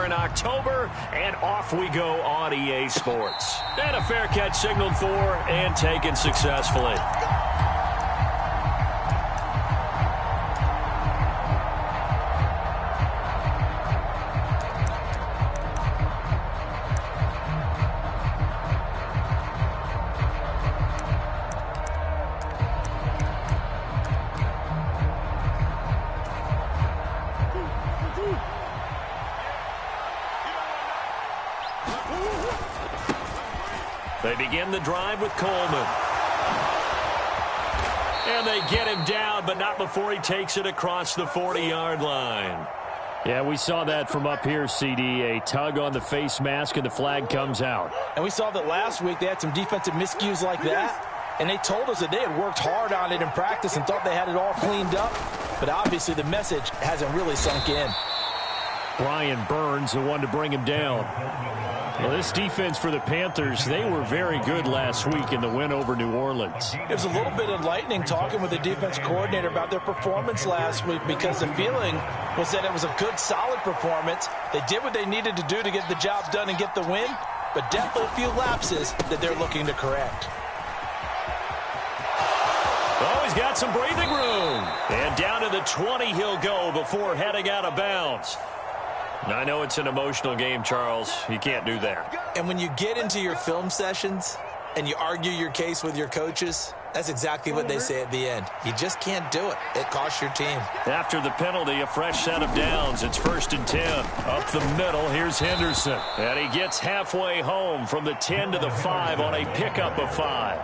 here in October, and off we go on EA Sports. And a fair catch signaled for and taken successfully. They begin the drive with Coleman. And they get him down, but not before he takes it across the 40-yard line. Yeah, we saw that from up here, CD. A tug on the face mask, and the flag comes out. And we saw that last week they had some defensive miscues like that, and they told us that they had worked hard on it in practice and thought they had it all cleaned up. But obviously the message hasn't really sunk in. Brian Burns, the one to bring him down. Well, this defense for the Panthers, they were very good last week in the win over New Orleans. It was a little bit enlightening talking with the defense coordinator about their performance last week, because the feeling was that it was a good, solid performance. They did what they needed to do to get the job done and get the win, but definitely a few lapses that they're looking to correct. Oh, he's got some breathing room. And down to the 20 he'll go before heading out of bounds. I know it's an emotional game, Charles. You can't do that. And when you get into your film sessions and you argue your case with your coaches, that's exactly what they say at the end. You just can't do it. It costs your team. After the penalty, a fresh set of downs. It's 1st and 10. Up the middle, here's Henderson. And he gets halfway home from the 10 to the 5 on a pickup of 5.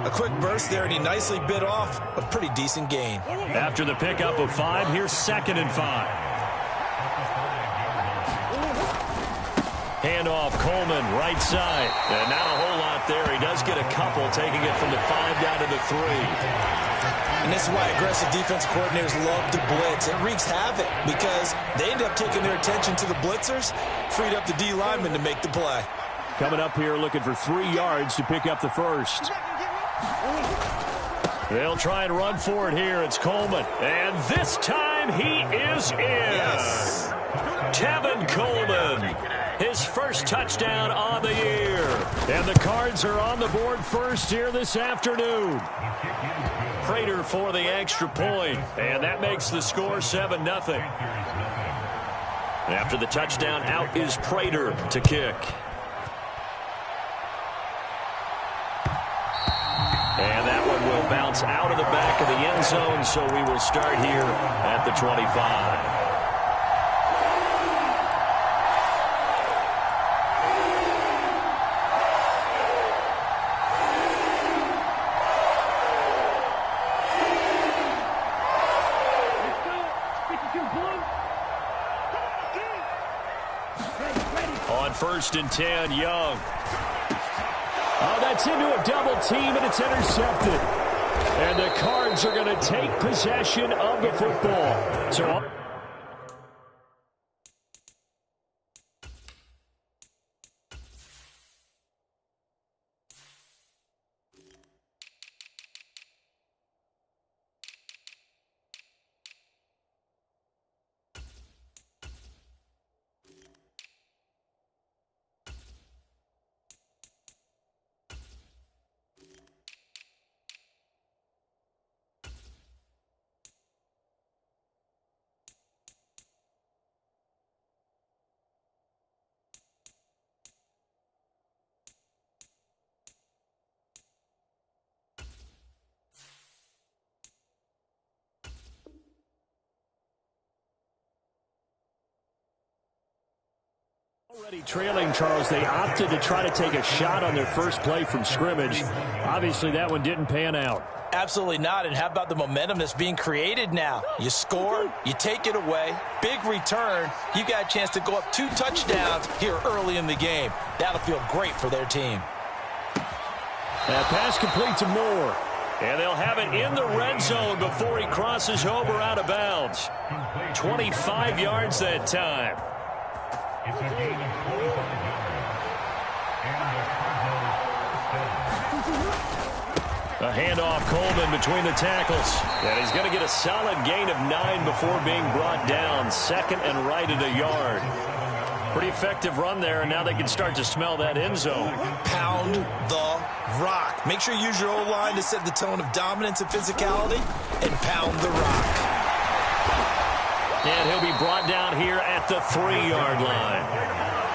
A quick burst there, and he nicely bit off a pretty decent gain. After the pickup of 5, here's 2nd and 5. Handoff, Coleman, right side. And not a whole lot there. He does get a couple, taking it from the 5 down to the 3. And this is why aggressive defense coordinators love to blitz. It wreaks havoc because they end up taking their attention to the blitzers, freed up the D lineman to make the play. Coming up here looking for 3 yards to pick up the first. They'll try and run for it here. It's Coleman. And this time he is in. Yes. Tevin Coleman. His first touchdown on the year. And the Cards are on the board first here this afternoon. Prater for the extra point. And that makes the score 7-0. After the touchdown, out is Prater to kick. And that one will bounce out of the back of the end zone, so we will start here at the 25. On 1st and 10, Young. Oh, that's into a double team, and it's intercepted. And the Cards are going to take possession of the football. So already trailing, Charles. They opted to try to take a shot on their first play from scrimmage. Obviously, that one didn't pan out. Absolutely not. And how about the momentum that's being created now? You score, you take it away, big return. You got a chance to go up 2 touchdowns here early in the game. That'll feel great for their team. That pass complete to Moore. And they'll have it in the red zone before he crosses over out of bounds. 25 yards that time. A handoff, Coleman between the tackles. And he's going to get a solid gain of 9 before being brought down. 2nd and right at a yard. Pretty effective run there, and now they can start to smell that end zone. Pound the rock. Make sure you use your O-line to set the tone of dominance and physicality, and pound the rock. And he'll be brought down here at the 3-yard line.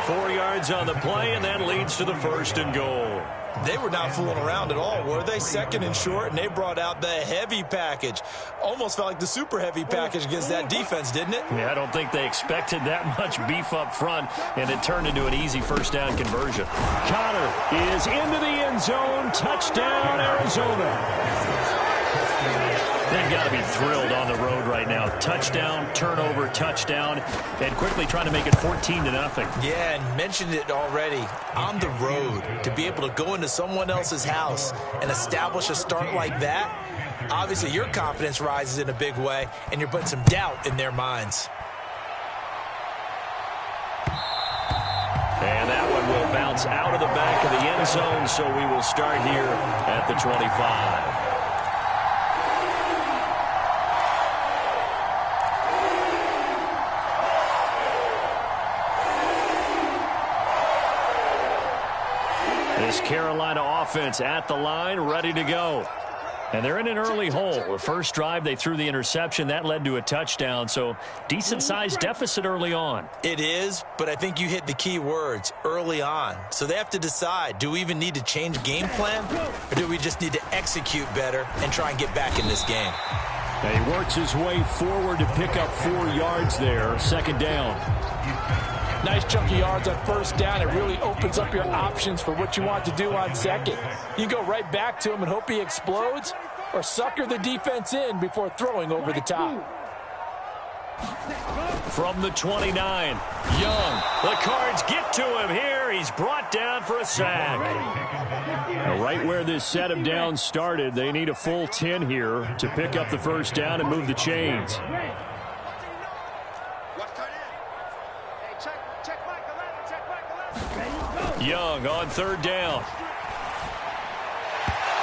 4 yards on the play, and that leads to the 1st and goal. They were not fooling around at all, were they? 2nd and short, and they brought out the heavy package. Almost felt like the super heavy package against that defense, didn't it? Yeah, I don't think they expected that much beef up front, and it turned into an easy 1st down conversion. Connor is into the end zone. Touchdown, Arizona. They've got to be thrilled on the road right now. Touchdown, turnover, touchdown, and quickly trying to make it 14-0. Yeah, and mentioned it already. On the road, to be able to go into someone else's house and establish a start like that, obviously your confidence rises in a big way, and you're putting some doubt in their minds. And that one will bounce out of the back of the end zone, so we will start here at the 25. This Carolina offense at the line, ready to go. And they're in an early hole. The first drive, they threw the interception. That led to a touchdown, so decent-sized deficit early on. It is, but I think you hit the key words, early on. So they have to decide, do we even need to change game plan, or do we just need to execute better and try and get back in this game? And he works his way forward to pick up 4 yards there, 2nd down. Nice chunky yards on 1st down. It really opens up your options for what you want to do on 2nd. You go right back to him and hope he explodes, or sucker the defense in before throwing over the top. From the 29, Young. The Cards get to him here. He's brought down for a sack. Now, right where this set of downs started, they need a full 10 here to pick up the 1st down and move the chains. Young on 3rd down.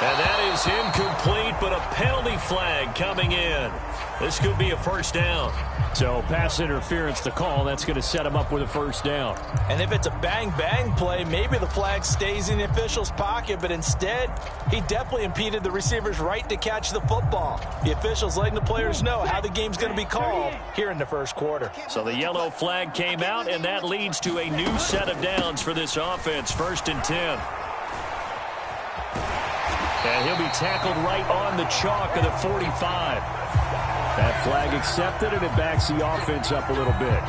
And that is incomplete, but a penalty flag coming in. This could be a 1st down. So pass interference to call. That's going to set him up with a 1st down. And if it's a bang-bang play, maybe the flag stays in the official's pocket, but instead, he definitely impeded the receiver's right to catch the football. The official's letting the players know how the game's going to be called here in the 1st quarter. So the yellow flag came out, and that leads to a new set of downs for this offense. 1st and 10. And he'll be tackled right on the chalk of the 45. That flag accepted, and it backs the offense up a little bit.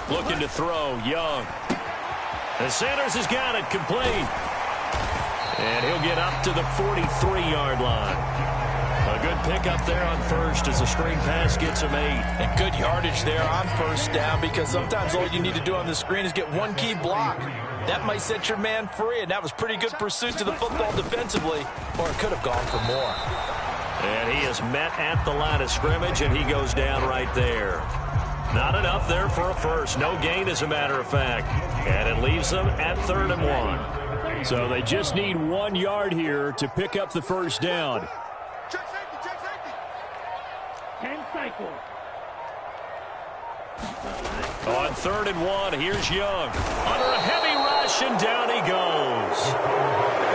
Looking to throw, Young. And Sanders has got it complete. And he'll get up to the 43-yard line. A good pickup there on 1st as the screen pass gets him 8. And good yardage there on 1st down, because sometimes all you need to do on the screen is get one key block. That might set your man free, and that was pretty good pursuit to the football defensively, or it could have gone for more. And he is met at the line of scrimmage, and he goes down right there. Not enough there for a 1st. No gain, as a matter of fact. And it leaves them at 3rd and 1. So they just need 1 yard here to pick up the 1st down. Check safety. 10 cycles. On 3rd and 1, here's Young. Under a heavy rush, and down he goes.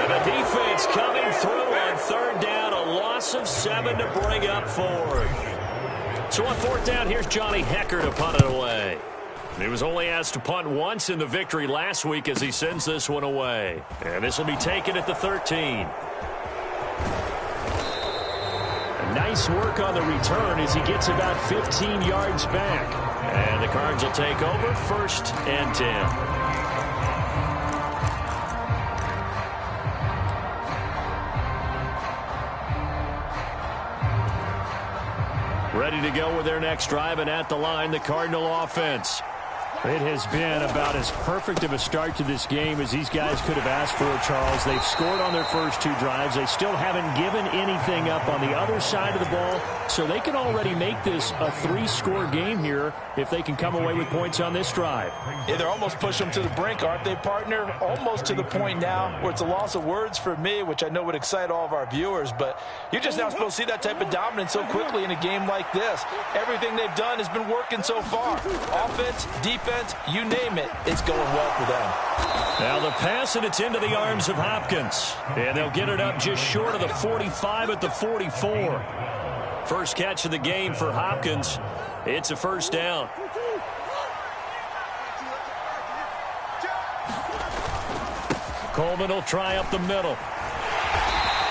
And the defense coming through on 3rd down. A loss of 7 to bring up 4th. So on 4th down, here's Johnny Hecker to punt it away. He was only asked to punt once in the victory last week as he sends this one away. And this will be taken at the 13. Nice work on the return as he gets about 15 yards back. And the Cards will take over 1st and 10. Ready to go with their next drive, and at the line, the Cardinal offense. It has been about as perfect of a start to this game as these guys could have asked for, Charles. They've scored on their first 2 drives. They still haven't given anything up on the other side of the ball, so they can already make this a 3-score game here if they can come away with points on this drive. Yeah, they're almost pushing them to the brink, aren't they, partner? Almost to the point now where it's a loss of words for me, which I know would excite all of our viewers, but you're just not supposed to see that type of dominance so quickly in a game like this. Everything they've done has been working so far. Offense, defense, you name it, it's going well for them. Now the pass, and it's into the arms of Hopkins. And they'll get it up just short of the 45 at the 44. First catch of the game for Hopkins. It's a first down. Coleman will try up the middle.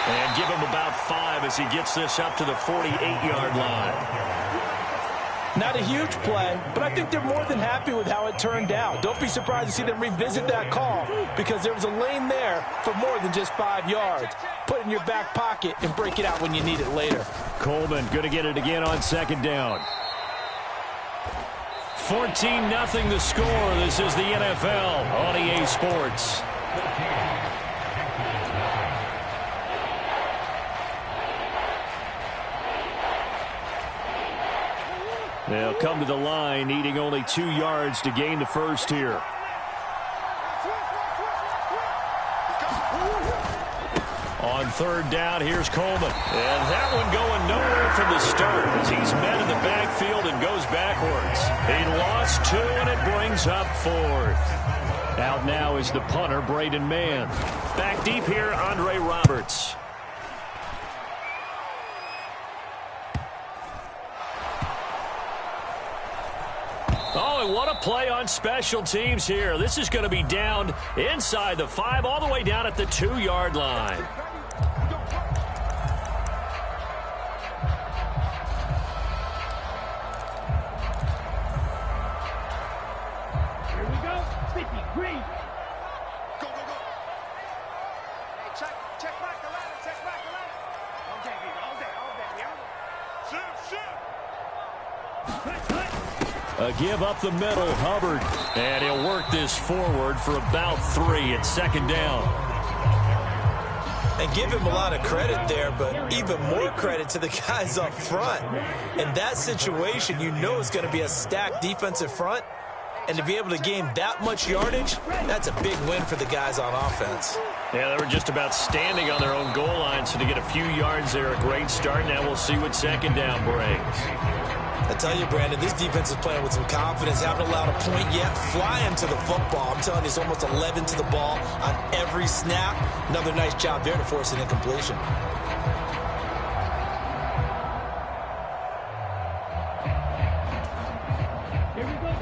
And give him about 5 as he gets this up to the 48-yard line. Not a huge play, but I think they're more than happy with how it turned out. Don't be surprised to see them revisit that call because there was a lane there for more than just 5 yards. Put it in your back pocket and break it out when you need it later. Coleman going to get it again on second down. 14-0 the score. This is the NFL on EA Sports. They'll come to the line, needing only 2 yards to gain the first here. On third down, here's Coleman. And that one going nowhere from the start as he's met in the backfield and goes backwards. He lost 2, and it brings up 4th. Out now is the punter, Braden Mann. Back deep here, Andre Roberts. Oh, and what a play on special teams here. This is going to be down inside the 5, all the way down at the 2-yard line. Here we go. 50, green. Go, go, go. Hey, check back the ladder, check back the ladder. All day, baby, all day, all day. Shoot. A give up the middle, Hubbard. And he'll work this forward for about 3 at second down. And give him a lot of credit there, but even more credit to the guys up front. In that situation, you know it's going to be a stacked defensive front. And to be able to gain that much yardage, that's a big win for the guys on offense. Yeah, they were just about standing on their own goal line, so to get a few yards there, a great start. Now we'll see what second down brings. I tell you, Brandon, this defense is playing with some confidence. Haven't allowed a point yet. Flying to the football. I'm telling you, it's almost 11 to the ball on every snap. Another nice job there to force an incompletion.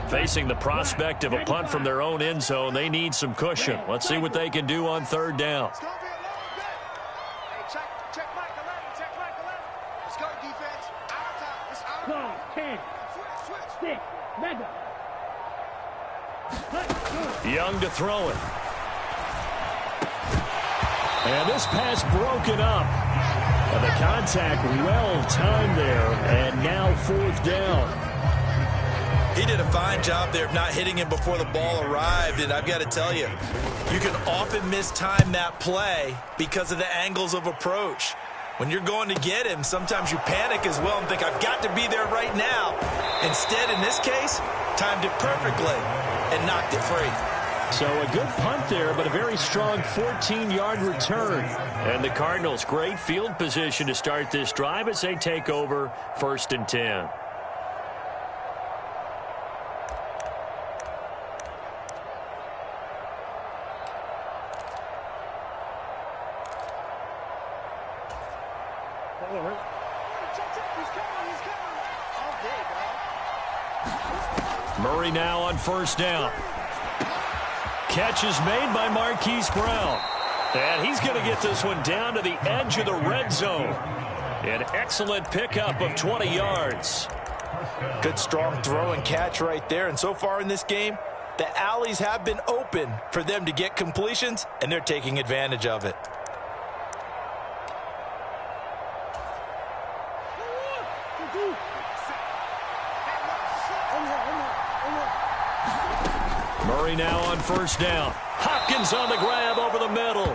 Facing the prospect of a punt from their own end zone, they need some cushion. Let's see what they can do on third down. It's going to be a long day. Hey, check back the ladder, check back the ladder. Let's go, defense. Our time. It's our time. 10, Switch. 6, mega. Young to throw it. And this pass broken up. And the contact well timed there, and now 4th down. He did a fine job there of not hitting him before the ball arrived, and I've got to tell you, you can often mistime that play because of the angles of approach. When you're going to get him, sometimes you panic as well and think, I've got to be there right now. Instead, in this case, timed it perfectly and knocked it free. So a good punt there, but a very strong 14-yard return. And the Cardinals, great field position to start this drive as they take over 1st and 10. Murray now on 1st down. Catch is made by Marquise Brown. And he's going to get this one down to the edge of the red zone. An excellent pickup of 20 yards. Good, strong throw and catch right there. And so far in this game, the alleys have been open for them to get completions, and they're taking advantage of it. Murray now on first down. Hopkins on the grab over the middle.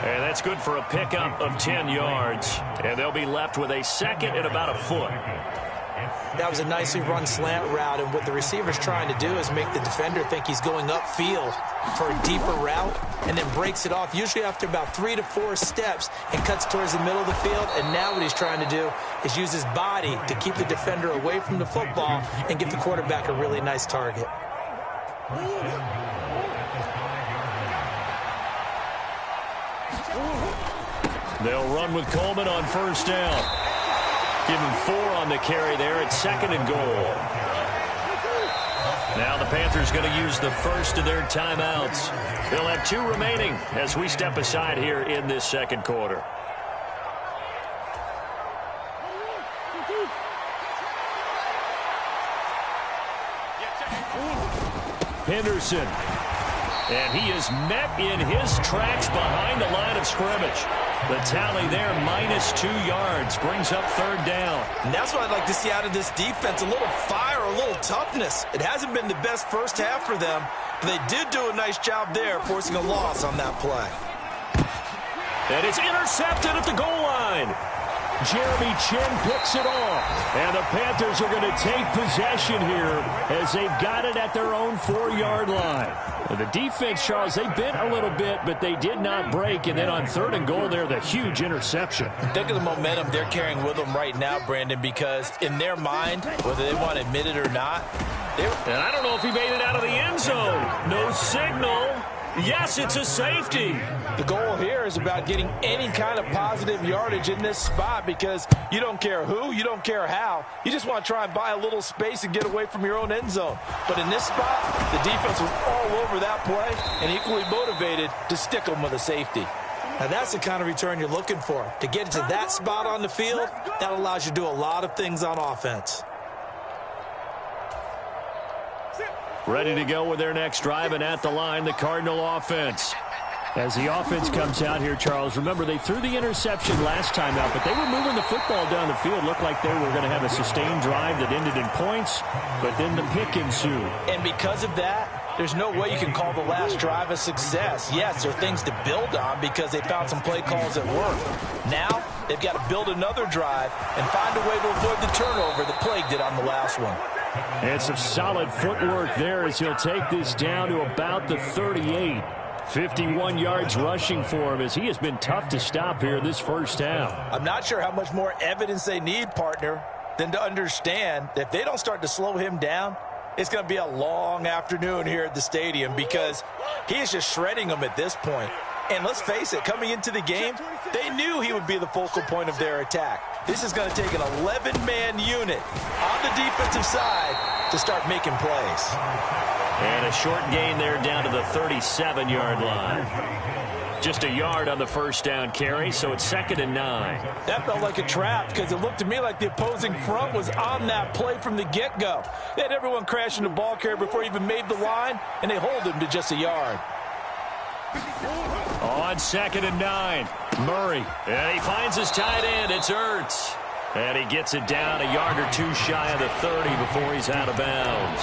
And that's good for a pickup of 10 yards. And they'll be left with a second and about a foot. That was a nicely run slant route, and what the receiver's trying to do is make the defender think he's going upfield for a deeper route and then breaks it off, usually after about 3 to 4 steps, and cuts towards the middle of the field. And now what he's trying to do is use his body to keep the defender away from the football and give the quarterback a really nice target. They'll run with Coleman on first down. Give him 4 on the carry there at 2nd and goal. Now the Panthers going to use the first of their timeouts. They'll have 2 remaining as we step aside here in this second quarter. Henderson. And he is met in his tracks behind the line of scrimmage. The tally there, -2 yards, brings up 3rd down. And that's what I'd like to see out of this defense, a little fire, a little toughness. It hasn't been the best first half for them, but they did do a nice job there, forcing a loss on that play. And it's intercepted at the goal line. Jeremy Chin picks it off. And the Panthers are going to take possession here as they've got it at their own 4-yard line. The defense, Charles, they bent a little bit, but they did not break. And then on 3rd and goal there, the huge interception. Think of the momentum they're carrying with them right now, Brandon, because in their mind, whether they want to admit it or not, and I don't know if he made it out of the end zone. No signal. Yes, it's a safety. The goal here is about getting any kind of positive yardage in this spot, because you don't care who, you don't care how. You just want to try and buy a little space and get away from your own end zone. But in this spot, the defense was all over that play and equally motivated to stick them with a safety. Now that's the kind of return you're looking for. To get to that spot on the field, that allows you to do a lot of things on offense. Ready to go with their next drive, and at the line, the Cardinal offense. As the offense comes out here, Charles, remember they threw the interception last time out, but they were moving the football down the field. Looked like they were going to have a sustained drive that ended in points, but then the pick ensued. And because of that, there's no way you can call the last drive a success. Yes, there are things to build on because they found some play calls that work. Now, they've got to build another drive and find a way to avoid the turnover that plagued it on the last one. And some solid footwork there as he'll take this down to about the 38. 51 yards rushing for him as he has been tough to stop here this first half. I'm not sure how much more evidence they need, partner, than to understand that if they don't start to slow him down, it's going to be a long afternoon here at the stadium because he is just shredding them at this point. And let's face it, coming into the game, they knew he would be the focal point of their attack. This is going to take an 11-man unit on the defensive side to start making plays. And a short gain there down to the 37-yard line. Just a yard on the first down carry, so it's 2nd and 9. That felt like a trap because it looked to me like the opposing front was on that play from the get-go. They had everyone crashing the ball carrier before he even made the line, and they hold him to just a yard. On 2nd and 9, Murray. And he finds his tight end. It's Ertz. And he gets it down a yard or two shy of the 30 before he's out of bounds.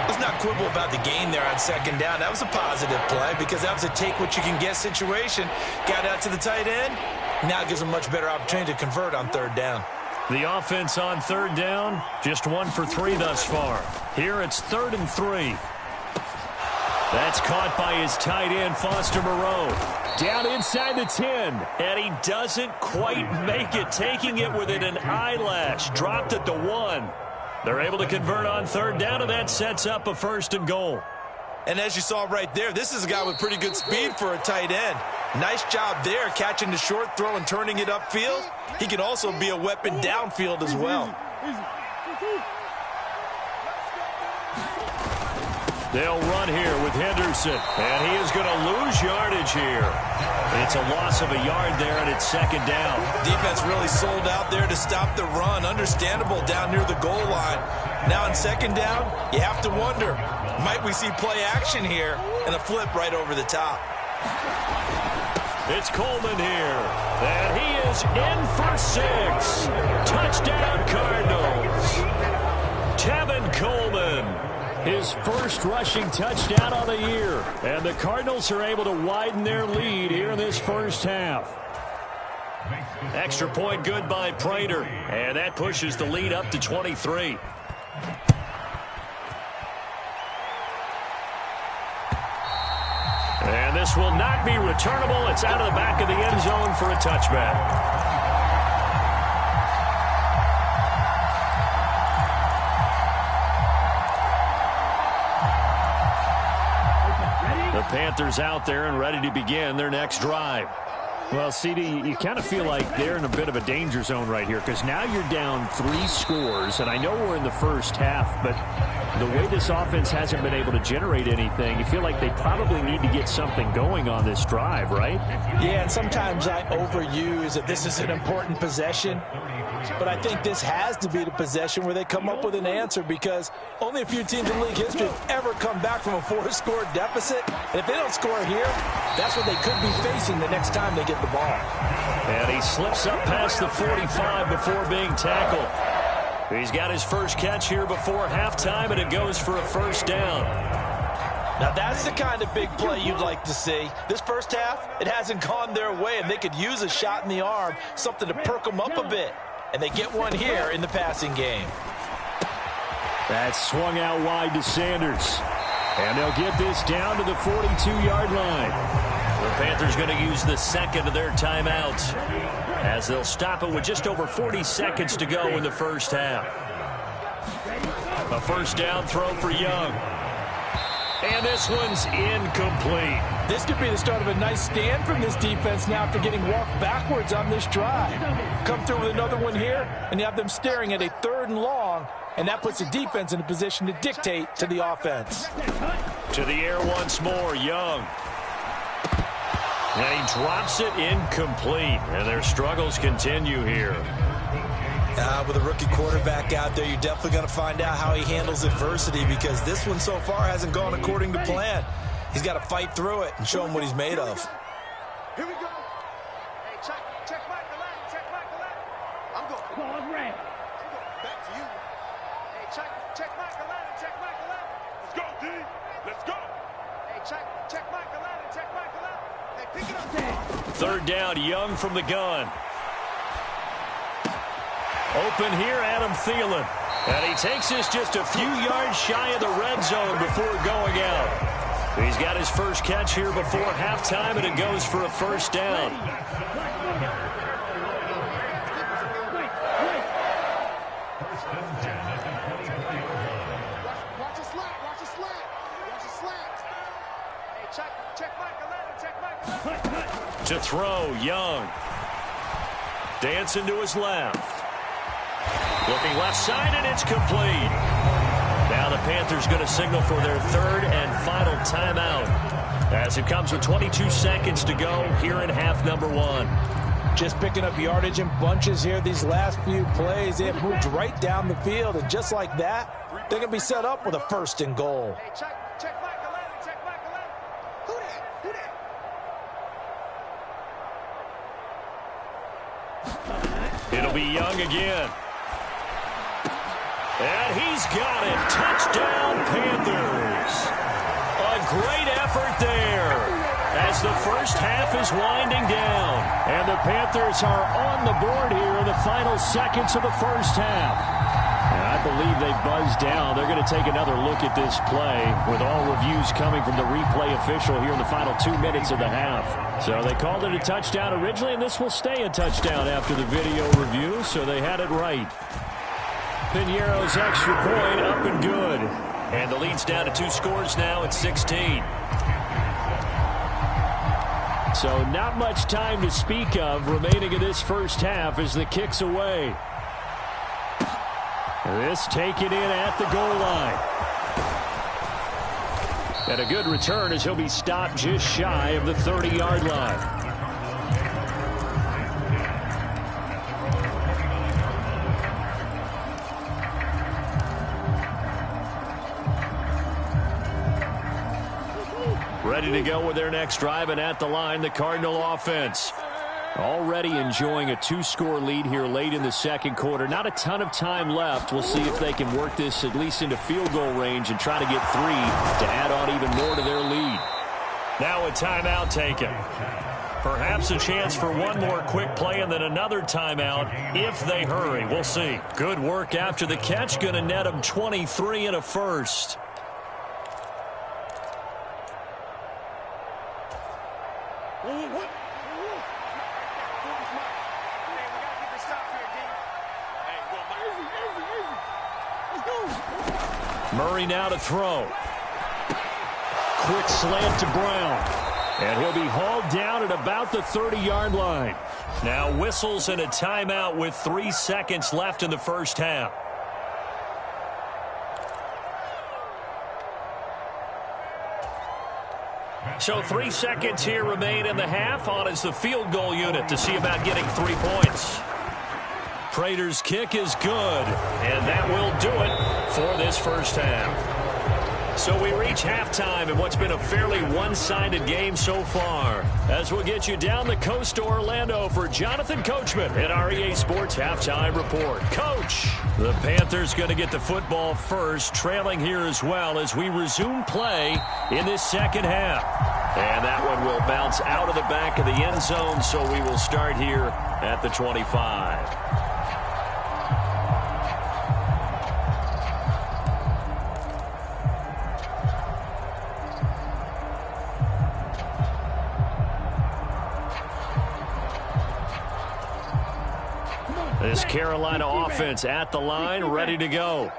Let's not quibble about the gain there on 2nd down. That was a positive play because that was a take-what-you-can-get situation. Got out to the tight end. Now it gives him a much better opportunity to convert on 3rd down. The offense on 3rd down, just 1 for 3 thus far. Here it's 3rd and 3. That's caught by his tight end, Foster Moreau. Down inside the 10. And he doesn't quite make it, taking it within an eyelash. Dropped at the 1. They're able to convert on 3rd down, and that sets up a 1st and goal. And as you saw right there, this is a guy with pretty good speed for a tight end. Nice job there, catching the short throw and turning it upfield. He can also be a weapon downfield as well. They'll run here with Henderson, and he is going to lose yardage here. It's a loss of a yard there, and it's 2nd down. Defense really sold out there to stop the run. Understandable down near the goal line. Now on 2nd down, you have to wonder, might we see play action here and a flip right over the top? It's Coleman here, and he is in for 6. Touchdown, Cardinals. Tevin Coleman. His first rushing touchdown of the year. And the Cardinals are able to widen their lead here in this first half. Extra point good by Prater. And that pushes the lead up to 23. And this will not be returnable. It's out of the back of the end zone for a touchback. The Panthers out there and ready to begin their next drive. Well, CD, you kind of feel like they're in a bit of a danger zone right here because now you're down 3 scores, and I know we're in the first half, but the way this offense hasn't been able to generate anything, you feel like they probably need to get something going on this drive, right? Yeah, and sometimes I overuse that this is an important possession, but I think this has to be the possession where they come up with an answer because only a few teams in league history have ever come back from a 4-score deficit, and if they don't score here, that's what they could be facing the next time they get the ball. And he slips up past the 45 before being tackled. He's got his first catch here before halftime, and it goes for a first down. Now, that's the kind of big play you'd like to see. This first half, it hasn't gone their way, and they could use a shot in the arm, something to perk them up a bit. And they get one here in the passing game. That's swung out wide to Sanders. And they'll get this down to the 42-yard line. The Panthers going to use the second of their timeouts as they'll stop it with just over 40 seconds to go in the first half. A first down throw for Young. And this one's incomplete. This could be the start of a nice stand from this defense now after getting walked backwards on this drive. Come through with another one here, and you have them staring at a 3rd and long, and that puts the defense in a position to dictate to the offense. To the air once more, Young. And he drops it incomplete, and their struggles continue here. With a rookie quarterback out there, you're definitely going to find out how he handles adversity because this one so far hasn't gone according to plan. He's got to fight through it and show him what he's made of. Here we go. Hey, check back the line. Check back the line. I'm going. Ball red. I'm going back to you. Hey, check back the line. Check back the line. Let's go, D. Let's go. Hey, check back the line. Check back the line. Hey, pick it up. 3rd down, Young from the gun. Open here, Adam Thielen. And he takes this just a few yards shy of the red zone before going out. He's got his first catch here before halftime, and it goes for a first down. Watch a slant. Watch a slant. Watch a slant. Hey, check back the line. To throw, Young. Dancing to his left. Looking left side, and it's complete. Now the Panthers going to signal for their 3rd and final timeout as it comes with 22 seconds to go here in half number 1. Just picking up yardage in bunches here these last few plays. They have moved right down the field, and just like that, they're going to be set up with a 1st and goal. Hey, check back the line. Check back the line. Who that? Who that? It'll be Young again. And he's got it. Touchdown, Panthers. A great effort there as the first half is winding down. And the Panthers are on the board here in the final seconds of the first half. And I believe they buzzed down. They're going to take another look at this play with all reviews coming from the replay official here in the final 2 minutes of the half. So they called it a touchdown originally, and this will stay a touchdown after the video review, so they had it right. Piñeiro's extra point up and good. And the lead's down to 2 scores now at 16. So not much time to speak of remaining in this first half as the kick's away. This taken in at the goal line. And a good return as he'll be stopped just shy of the 30-yard line. Ready to go with their next drive, and at the line, the Cardinal offense. Already enjoying a 2-score lead here late in the second quarter. Not a ton of time left. We'll see if they can work this at least into field goal range and try to get 3 to add on even more to their lead. Now a timeout taken. Perhaps a chance for one more quick play and then another timeout if they hurry. We'll see. Good work after the catch. Going to net them 23 and a first. Murray now to throw. Quick slant to Brown. And he'll be hauled down at about the 30-yard line. Now whistles and a timeout with 3 seconds left in the first half. So 3 seconds here remain in the half. On is the field goal unit to see about getting 3 points. Prater's kick is good, and that will do it for this first half. So we reach halftime in what's been a fairly one-sided game so far. As we'll get you down the coast to Orlando for Jonathan Coachman at our EA Sports Halftime Report. Coach, the Panthers going to get the football first, trailing here as well as we resume play in this second half. And that one will bounce out of the back of the end zone, so we will start here at the 25. This Carolina offense at the line, ready to go.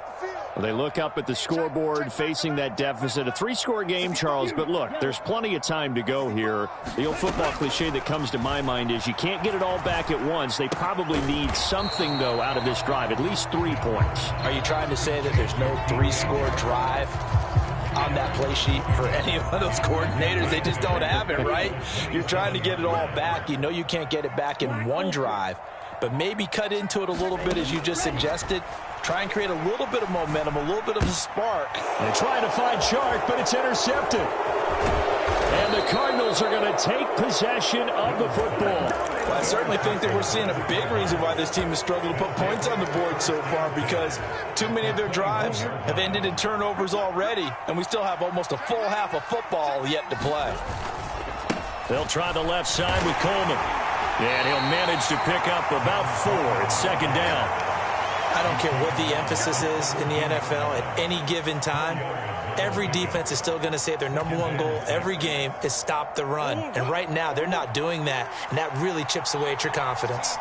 They look up at the scoreboard, facing that deficit. A 3-score game, Charles, but look, there's plenty of time to go here. The old football cliche that comes to my mind is you can't get it all back at once. They probably need something, though, out of this drive, at least 3 points. Are you trying to say that there's no 3-score drive on that play sheet for any of those coordinators? They just don't have it, right? You're trying to get it all back. You know you can't get it back in one drive, but maybe cut into it a little bit as you just suggested. Try and create a little bit of momentum, a little bit of a spark. They're trying to find Chark, but it's intercepted. And the Cardinals are going to take possession of the football. Well, I certainly think that we're seeing a big reason why this team has struggled to put points on the board so far, because too many of their drives have ended in turnovers already, and we still have almost a full half of football yet to play. They'll try the left side with Coleman. And he'll manage to pick up about 4 at second down. I don't care what the emphasis is in the NFL at any given time. Every defense is still going to say their #1 goal every game is stop the run. And right now, they're not doing that, and that really chips away at your confidence.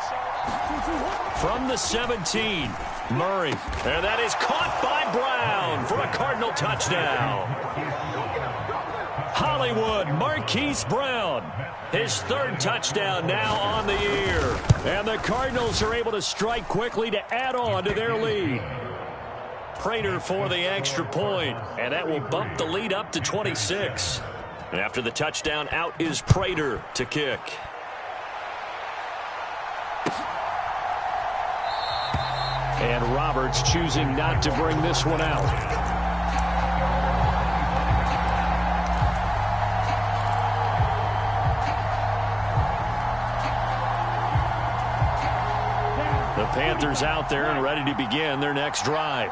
From the 17, Murray. And that is caught by Brown for a Cardinal touchdown. Hollywood Marquise Brown, his 3rd touchdown now on the year. And the Cardinals are able to strike quickly to add on to their lead. Prater for the extra point, and that will bump the lead up to 26. And after the touchdown, out is Prater to kick. And Roberts choosing not to bring this one out. The Panthers out there and ready to begin their next drive.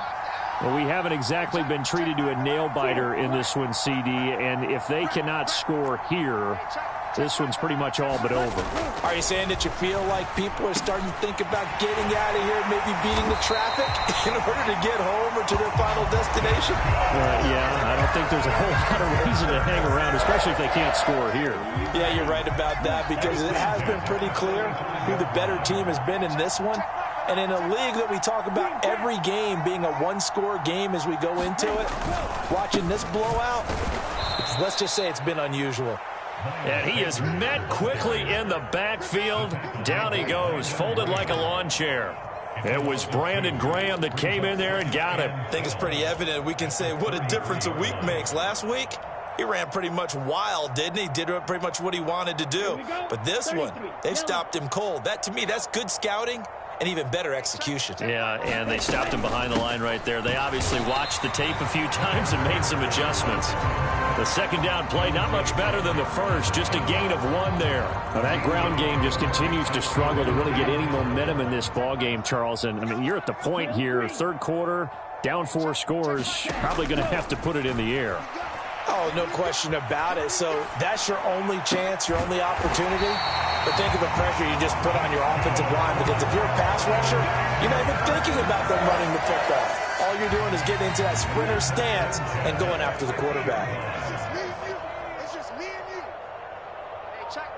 Well, we haven't exactly been treated to a nail-biter in this one, CD, and if they cannot score here, this one's pretty much all but over. Are you saying that you feel like people are starting to think about getting out of here, maybe beating the traffic in order to get home or to their final destination? Yeah, I don't think there's a whole lot of reason to hang around, especially if they can't score here. Yeah, you're right about that, because it has been pretty clear who the better team has been in this one. And in a league that we talk about every game being a 1-score game as we go into it, watching this blowout, let's just say it's been unusual. And he is met quickly in the backfield. Down he goes, folded like a lawn chair. It was Brandon Graham that came in there and got him. I think it's pretty evident. We can say what a difference a week makes. Last week, he ran pretty much wild, didn't he? Did pretty much what he wanted to do. But this one, they've stopped him cold. That, to me, that's good scouting. and even better execution. Yeah, and they stopped him behind the line right there. They obviously watched the tape a few times and made some adjustments. The second down play, not much better than the first, just a gain of 1 there. Well, that ground game just continues to struggle to really get any momentum in this ball game, Charles. And, I mean, you're at the point here, third quarter, down 4 scores, probably going to have to put it in the air. Oh, no question about it. So that's your only chance, your only opportunity. But think of the pressure you just put on your offensive line, because if you're a pass rusher, you're not even thinking about them running the football. All you're doing is getting into that sprinter stance and going after the quarterback. It's just me and you. Hey, check.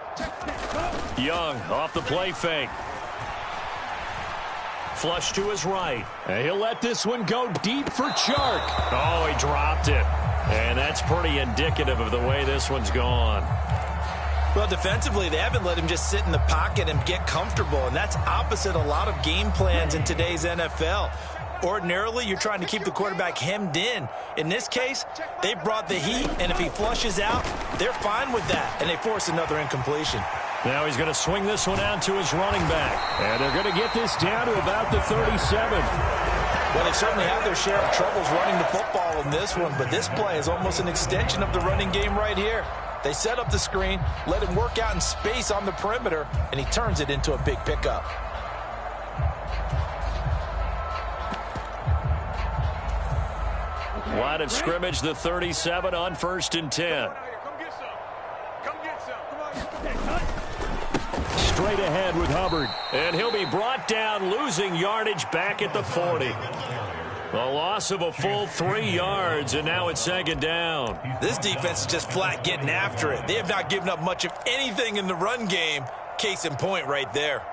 Young off the play fake. Flush to his right. And he'll let this one go deep for Chark. Oh, he dropped it. And that's pretty indicative of the way this one's gone. Well, defensively, they haven't let him just sit in the pocket and get comfortable, and that's opposite a lot of game plans in today's NFL. Ordinarily, you're trying to keep the quarterback hemmed in. In this case, they brought the heat, and if he flushes out, they're fine with that, and they force another incompletion. Now he's going to swing this one out to his running back. And they're going to get this down to about the 37. Well, they certainly have their share of troubles running the football in this one, but this play is almost an extension of the running game right here. They set up the screen, let him work out in space on the perimeter, and he turns it into a big pickup. Line of scrimmage, the 37 on 1st and 10. Come get some. Straight ahead with Hubbard. And he'll be brought down, losing yardage back at the 40. A loss of a full 3 yards, and now it's 2nd down. This defense is just flat getting after it. They have not given up much of anything in the run game. Case in point right there.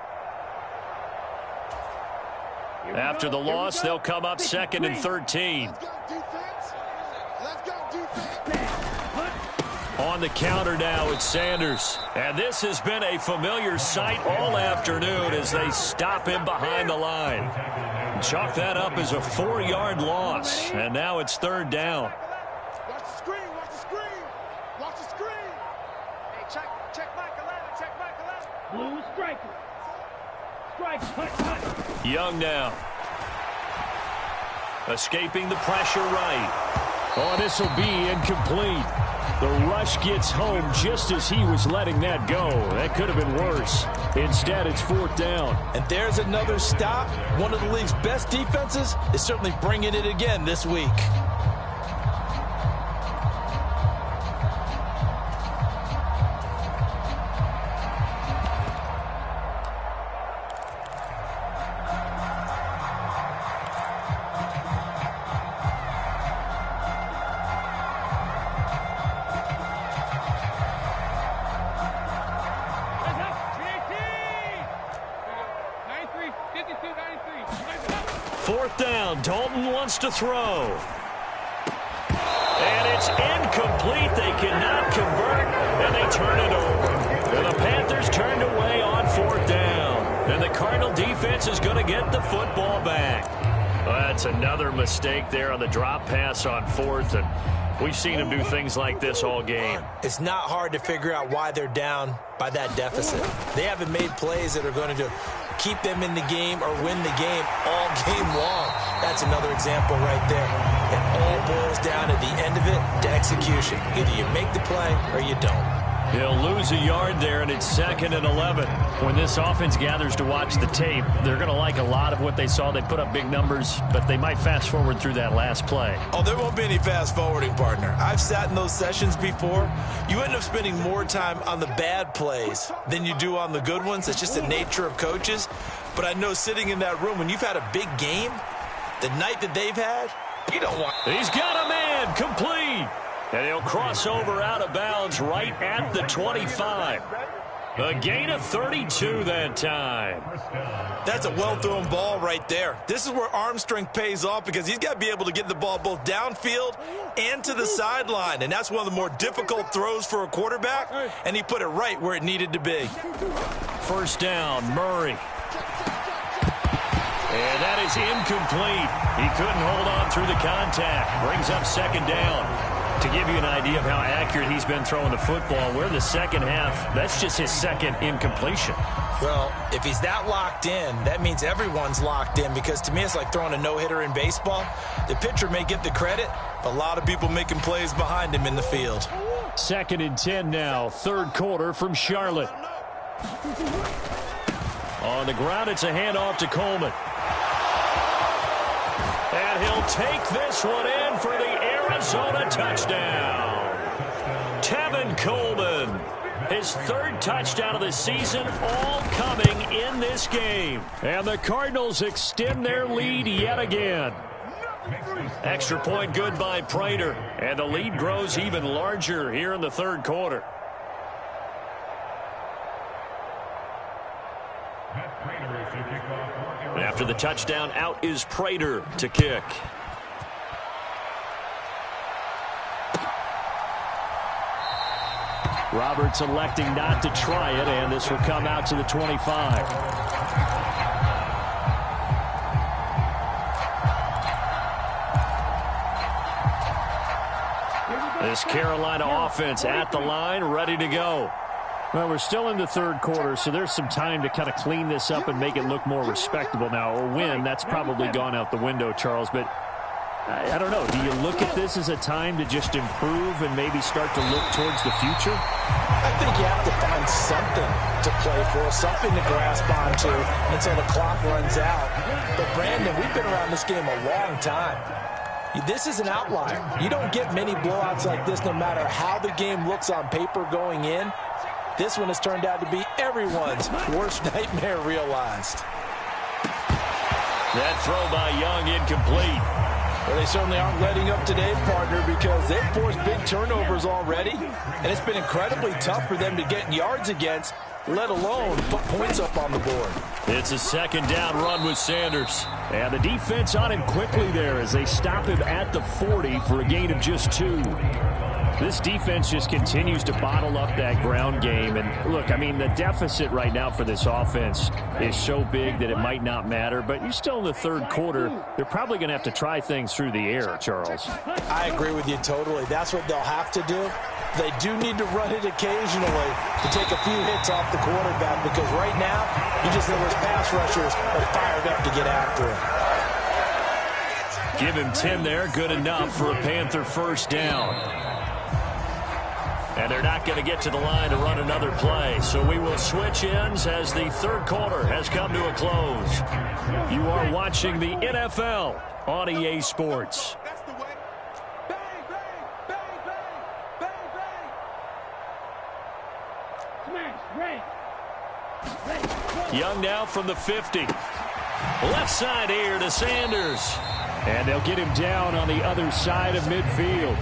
After the loss, they'll come up 2nd and 13. Let's go, defense. Let's go, defense. On the counter now, it's Sanders. And this has been a familiar sight all afternoon as they stop him behind the line. Chalk that up as a 4-yard loss. And now it's 3rd down. Watch the screen, watch the screen. Watch the screen. Hey, check Michael Allen, check Michael Allen. Blue striker. Strike, Young now. Escaping the pressure right. Oh, this will be incomplete. The rush gets home just as he was letting that go. That could have been worse. Instead, it's 4th down. And there's another stop. One of the league's best defenses is certainly bringing it again this week. Dalton wants to throw. And it's incomplete. They cannot convert, and they turn it over. And the Panthers turned away on 4th down. And the Cardinal defense is going to get the football back. Well, that's another mistake there on the drop pass on 4th. And we've seen them do things like this all game. It's not hard to figure out why they're down by that deficit. They haven't made plays that are going to keep them in the game or win the game all game long. That's another example right there. It all boils down at the end of it to execution. Either you make the play or you don't. He'll lose a yard there, and it's 2nd and 11. When this offense gathers to watch the tape, they're going to like a lot of what they saw. They put up big numbers, but they might fast forward through that last play. Oh, there won't be any fast forwarding, partner. I've sat in those sessions before. You end up spending more time on the bad plays than you do on the good ones. It's just the nature of coaches. But I know sitting in that room, when you've had a big game, the night that they've had, you don't want... He's got a man, complete. And he'll cross over out of bounds right at the 25. A gain of 32 that time. That's a well-thrown ball right there. This is where arm strength pays off, because he's got to be able to get the ball both downfield and to the sideline. And that's one of the more difficult throws for a quarterback, and he put it right where it needed to be. 1st down, Murray. And that is incomplete. He couldn't hold on through the contact. Brings up 2nd down. To give you an idea of how accurate he's been throwing the football, we're in the second half. That's just his second incompletion. Well, if he's that locked in, that means everyone's locked in, because to me it's like throwing a no-hitter in baseball. The pitcher may get the credit, but a lot of people making plays behind him in the field. 2nd and 10 now, 3rd quarter from Charlotte. On the ground, it's a handoff to Coleman. And he'll take this one in for the Arizona touchdown. Tevin Coleman, his 3rd touchdown of the season, all coming in this game. And the Cardinals extend their lead yet again. Extra point good by Prater. And the lead grows even larger here in the 3rd quarter. After the touchdown, out is Prater to kick. Roberts electing not to try it, and this will come out to the 25. This Carolina offense at the line, ready to go. Well, we're still in the 3rd quarter, so there's some time to kind of clean this up and make it look more respectable now. A win, that's probably gone out the window, Charles, but I don't know. Do you look at this as a time to just improve and maybe start to look towards the future? I think you have to find something to play for, something to grasp onto until the clock runs out. But, Brandon, we've been around this game a long time. This is an outlier. You don't get many blowouts like this no matter how the game looks on paper going in. This one has turned out to be everyone's worst nightmare realized. That throw by Young incomplete. Well, they certainly aren't letting up today, partner, because they've forced big turnovers already, and it's been incredibly tough for them to get yards against, let alone put points up on the board. It's a 2nd down run with Sanders. And the defense on him quickly there as they stop him at the 40 for a gain of just 2. This defense just continues to bottle up that ground game. And, look, I mean, the deficit right now for this offense is so big that it might not matter. But you're still in the 3rd quarter. They're probably going to have to try things through the air, Charles. I agree with you totally. That's what they'll have to do. They do need to run it occasionally to take a few hits off the quarterback, because right now, you just know those pass rushers are fired up to get after him. Give him 10 there. Good enough for a Panther 1st down. And they're not going to get to the line to run another play. So we will switch ends as the 3rd quarter has come to a close. You are watching the NFL on EA Sports. That's the way. Bang, bang, bang, bang, bang, bang. Smash, red. Young now from the 50. Left side here to Sanders. And they'll get him down on the other side of midfield.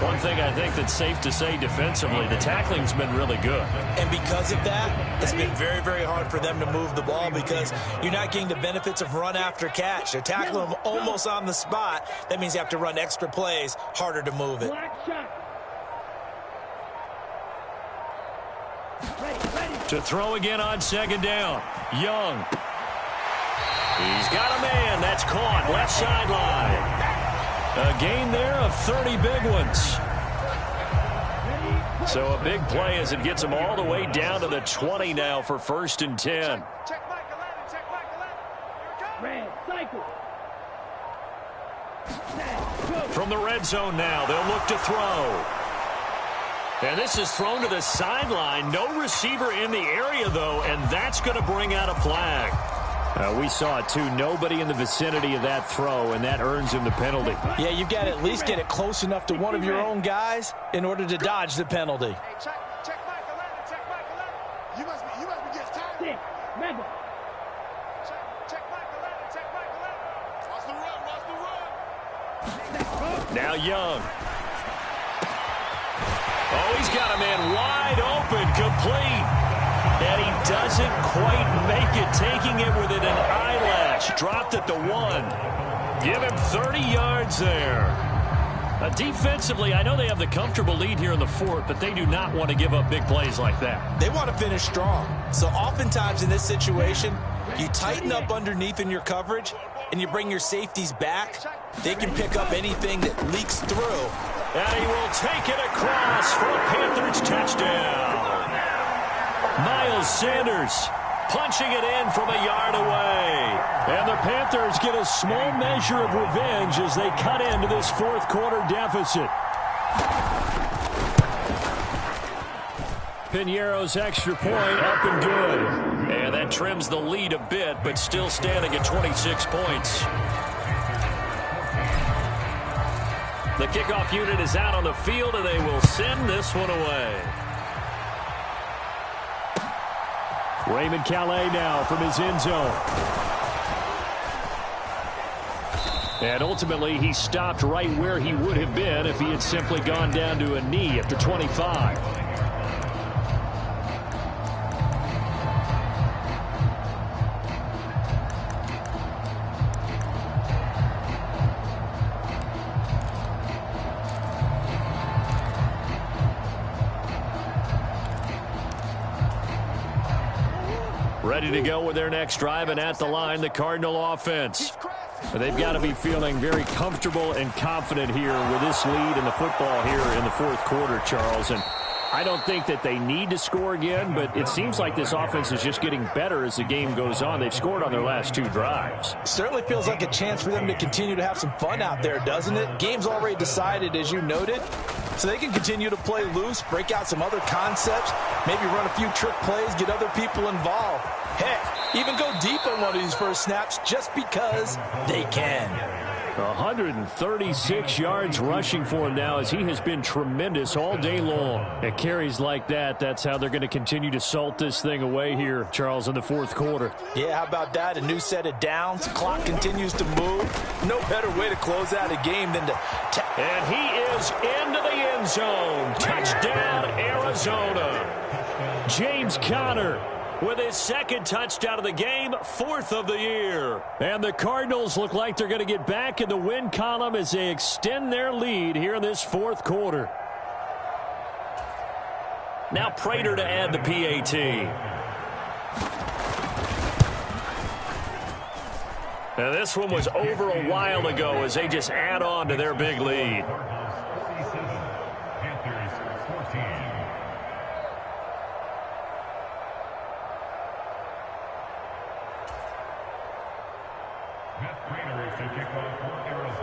One thing I think that's safe to say defensively, the tackling's been really good. And because of that, it's been very, very hard for them to move the ball, because you're not getting the benefits of run after catch. They're tackling them almost on the spot. That means you have to run extra plays, harder to move it. To throw again on 2nd down. Young. He's got a man. That's caught. Left sideline. A gain there of 30 big ones. So a big play as it gets them all the way down to the 20 now for 1st and 10. Check back 11, check back 11. Here it comes. Red cycle. From the red zone now, they'll look to throw. And this is thrown to the sideline. No receiver in the area, though, and that's going to bring out a flag. We saw it, too. Nobody in the vicinity of that throw, and that earns him the penalty. Yeah, you've got to at least get it close enough to one of your own guys in order to dodge the penalty. Hey, check back 11, check back 11. You must be getting tired. Remember. Check back 11, check back 11. Watch the run. Now Young. Oh, he's got a man wide open, complete. And he doesn't quite make it, taking it within an eyelash. Dropped at the 1. Give him 30 yards there. Defensively, I know they have the comfortable lead here in the 4th, but they do not want to give up big plays like that. They want to finish strong. So oftentimes in this situation, you tighten up underneath in your coverage, and you bring your safeties back, they can pick up anything that leaks through. And he will take it across for a Panthers touchdown. Miles Sanders punching it in from a yard away. And the Panthers get a small measure of revenge as they cut into this fourth quarter deficit. Piñeiro's extra point up and good. And that trims the lead a bit, but still standing at 26 points. The kickoff unit is out on the field, and they will send this one away. Raymond Calais now from his end zone. And ultimately, he stopped right where he would have been if he had simply gone down to a knee after 25. Ready to go with their next drive, and at the line, the Cardinal offense. They've got to be feeling very comfortable and confident here with this lead in the football here in the fourth quarter, Charles. And I don't think that they need to score again, but it seems like this offense is just getting better as the game goes on. They've scored on their last two drives. Certainly feels like a chance for them to continue to have some fun out there, doesn't it? Game's already decided, as you noted, so they can continue to play loose, break out some other concepts, maybe run a few trick plays, get other people involved. Heck, even go deep on one of these first snaps just because they can. 136 yards rushing for him now as he has been tremendous all day long. At carries like that, that's how they're going to continue to salt this thing away here, Charles, in the fourth quarter. Yeah, how about that? A new set of downs. Clock continues to move. No better way to close out a game than to... And he is into the end zone. Touchdown, Arizona. James Conner with his second touchdown of the game, fourth of the year. And the Cardinals look like they're going to get back in the win column as they extend their lead here in this fourth quarter. Now Prater to add the PAT. Now this one was over a while ago as they just add on to their big lead.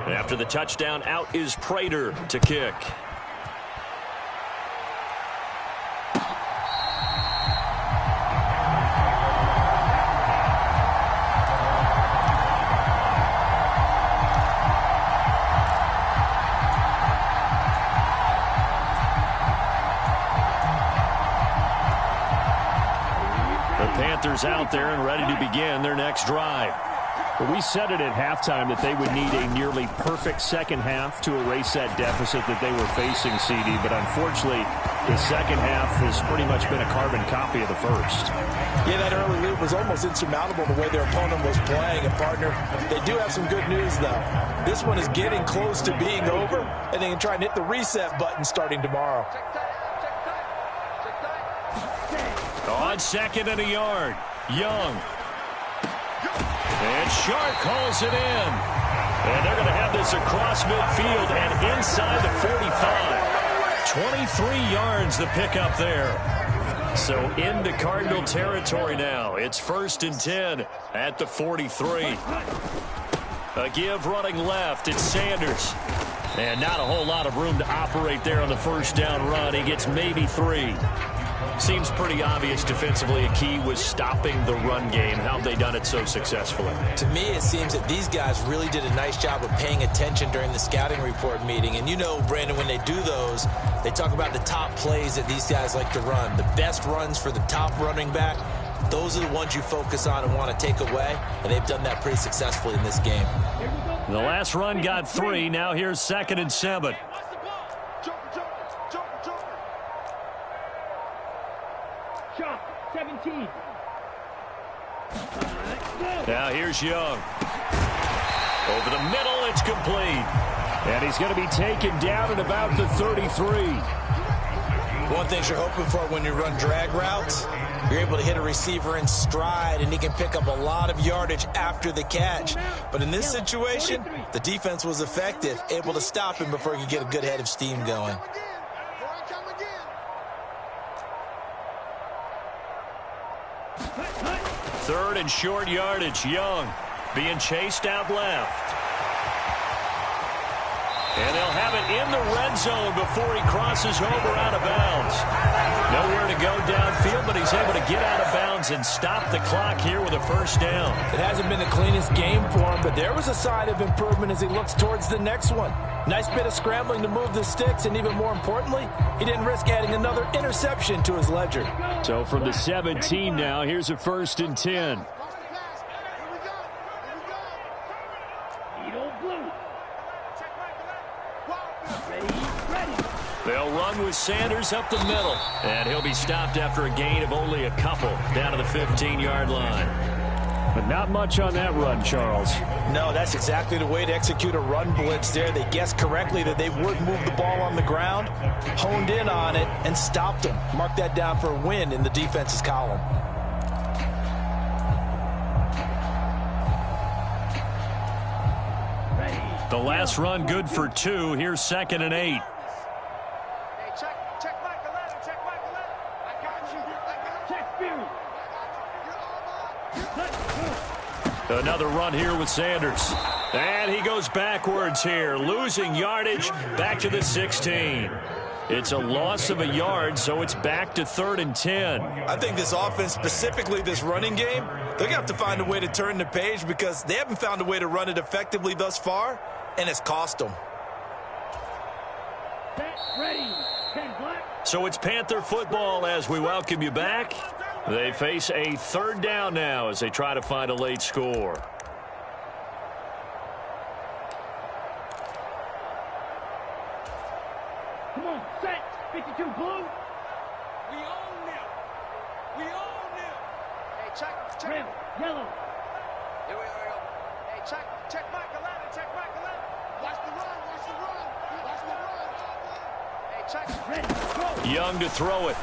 After the touchdown, out is Prater to kick. The Panthers out there and ready to begin their next drive. Well, we said it at halftime that they would need a nearly perfect second half to erase that deficit that they were facing, CD. But unfortunately, the second half has pretty much been a carbon copy of the first. Yeah, that early lead was almost insurmountable the way their opponent was playing. And, partner, they do have some good news, though. This one is getting close to being over, and they can try and hit the reset button starting tomorrow. On second and a yard, Young. And Shark calls it in. And they're going to have this across midfield and inside the 45. 23 yards the pickup there. So into Cardinal territory now. It's 1st and 10 at the 43. A give running left. It's Sanders. And not a whole lot of room to operate there on the first down run. He gets maybe 3. Seems pretty obvious defensively a key was stopping the run game. How have they done it so successfully? To me, it seems that these guys really did a nice job of paying attention during the scouting report meeting. And you know, Brandon, when they do those, they talk about the top plays that these guys like to run. The best runs for the top running back, those are the ones you focus on and want to take away. And they've done that pretty successfully in this game. The last run got 3. Now here's 2nd and 7. Shot 17. Now here's Young. Over the middle, it's complete. And he's going to be taken down at about the 33. One thing you're hoping for when you run drag routes You're able to hit a receiver in stride, and he can pick up a lot of yardage after the catch. But in this situation, the defense was effective, able to stop him before he could get a good head of steam going. Third and short yardage. Young being chased out left. And they'll have it in the red zone before he crosses over out of bounds. Nowhere to go downfield, but he's able to get out of bounds and stop the clock here with a first down. It hasn't been the cleanest game for him, but there was a sign of improvement as he looks towards the next one. Nice bit of scrambling to move the sticks, and even more importantly, he didn't risk adding another interception to his ledger. So from the 17 now, here's a 1st and 10. They'll run with Sanders up the middle. And he'll be stopped after a gain of only a couple down to the 15-yard line. But not much on that run, Charles. No, that's exactly the way to execute a run blitz there. They guessed correctly that they would move the ball on the ground, honed in on it, and stopped them. Mark that down for a win in the defense's column. The last run good for 2. Here's 2nd and 8. Check Mike 11. Check Mike 11. I got you. Check Fury. Another run here with Sanders. And he goes backwards here, losing yardage back to the 16. It's a loss of a yard, so it's back to 3rd and 10. I think this offense, specifically this running game, they're going to have to find a way to turn the page because they haven't found a way to run it effectively thus far, and it's cost them. So it's Panther football as we welcome you back. They face a 3rd down now as they try to find a late score. Come on, set. 52 blue. We own them. We own them. Hey, check. Red, yellow. Here we go. Hey, check Mike 11. Check Mike 11. Watch the run. Watch the run. Watch the run. Hey, check. Ready, go. Young to throw it.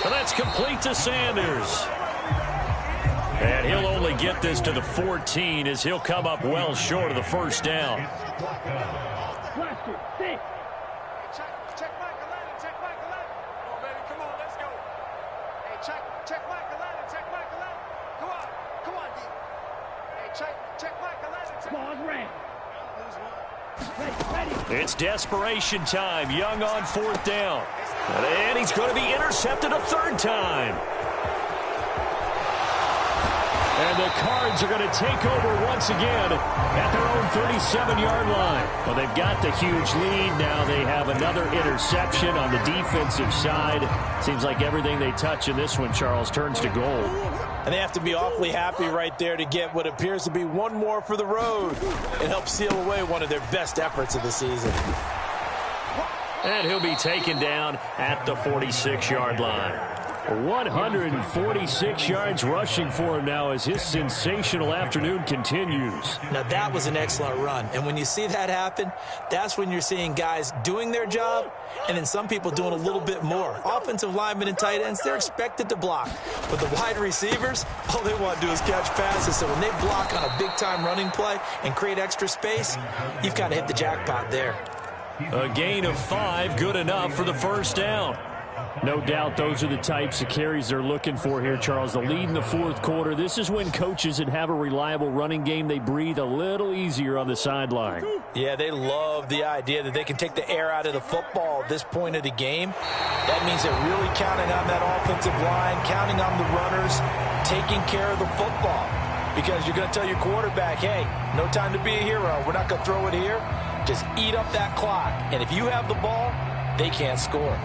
And that's complete to Sanders. And he'll only get this to the 14 as he'll come up well short of the 1st down. Blaster, stick. Check Mike 11. Check Mike 11. Come on, baby. Come on. Let's go. Hey, check Mike 11. Check Mike 11. Come on. Come on, D. Hey, check Mike 11. Ball's red. Ready. It's desperation time. Young on 4th down. And he's going to be intercepted a 3rd time. And the Cards are going to take over once again at their own 37-yard line. Well, they've got the huge lead. Now they have another interception on the defensive side. Seems like everything they touch in this one, Charles, turns to gold. And they have to be awfully happy right there to get what appears to be one more for the road and help seal away one of their best efforts of the season. And he'll be taken down at the 46-yard line. 146 yards rushing for him now as his sensational afternoon continues. Now, that was an excellent run. And when you see that happen, that's when you're seeing guys doing their job and then some people doing a little bit more. Offensive linemen and tight ends, they're expected to block. But the wide receivers, all they want to do is catch passes. So when they block on a big-time running play and create extra space, you've kind of hit the jackpot there. A gain of 5, good enough for the 1st down. No doubt those are the types of carries they're looking for here, Charles. The lead in the 4th quarter. This is when coaches that have a reliable running game, they breathe a little easier on the sideline. Yeah, they love the idea that they can take the air out of the football at this point of the game. That means they're really counting on that offensive line, counting on the runners, taking care of the football. Because you're going to tell your quarterback, hey, no time to be a hero. We're not going to throw it here. Just eat up that clock. And if you have the ball, they can't score.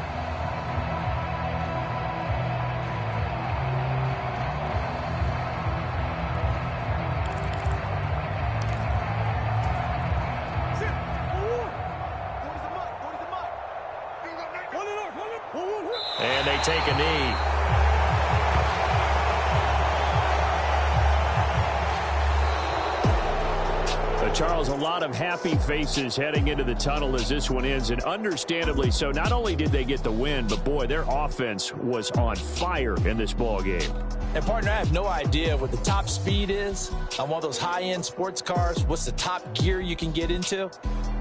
And they take a knee. Charles, a lot of happy faces heading into the tunnel as this one ends, and understandably so. Not only did they get the win, but boy, their offense was on fire in this ball game. And partner, I have no idea what the top speed is on one of those high-end sports cars. What's the top gear you can get into?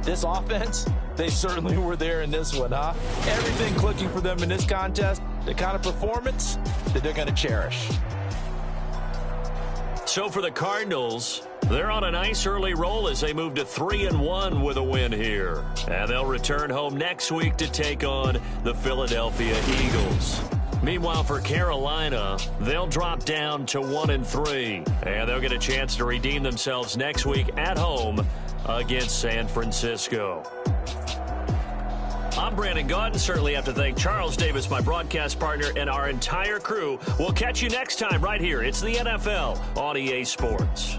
This offense, they certainly were there in this one, huh? Everything clicking for them in this contest, the kind of performance that they're going to cherish. So for the Cardinals, they're on a nice early roll as they move to 3-1 with a win here. And they'll return home next week to take on the Philadelphia Eagles. Meanwhile, for Carolina, they'll drop down to 1-3. And they'll get a chance to redeem themselves next week at home against San Francisco. I'm Brandon Gaudin. Certainly have to thank Charles Davis, my broadcast partner, and our entire crew. We'll catch you next time right here. It's the NFL on EA Sports.